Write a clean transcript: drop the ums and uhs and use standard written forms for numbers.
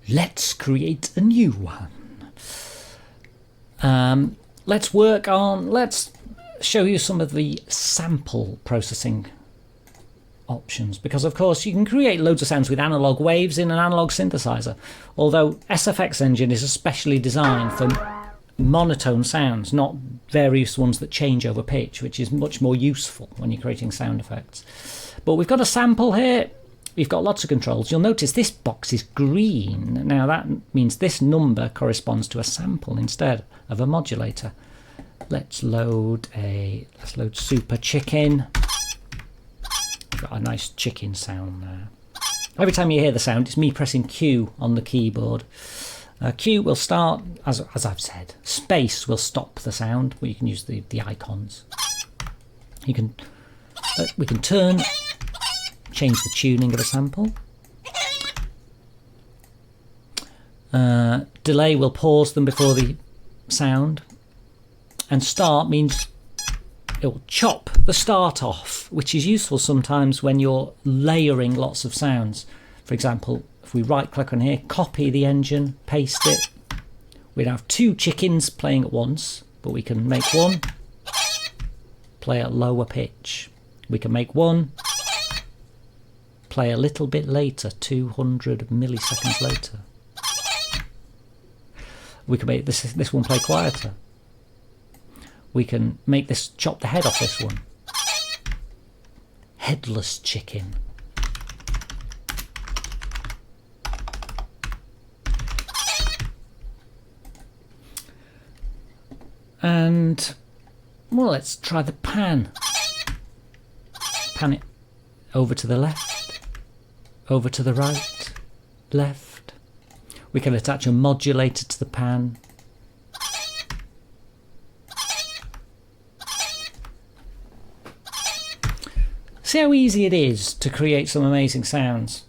let's create a new one. Let's show you some of the sample processing options, because of course you can create loads of sounds with analog waves in an analog synthesizer, although SFXEngine is especially designed for monotone sounds, not various ones that change over pitch, which is much more useful when you're creating sound effects. But we've got a sample here. We've got lots of controls. You'll notice this box is green. Now that means this number corresponds to a sample instead of a modulator. Let's load Super Chicken. Got a nice chicken sound there. Every time you hear the sound, it's me pressing Q on the keyboard. Q will start, as I've said. Space will stop the sound, but you can use the icons. We can change the tuning of a sample. Delay will pause them before the sound. And start means it will chop the start off, which is useful sometimes when you're layering lots of sounds. For example, if we right click on here, copy the engine, paste it, we'd have two chickens playing at once, but we can make one play at lower pitch. We can make one play a little bit later, 200 milliseconds later. We can make this one play quieter. We can make this chop the head off this one. Headless chicken. And well, let's try the pan. Pan it over to the left, over to the right, left. We can attach a modulator to the pan. See how easy it is to create some amazing sounds.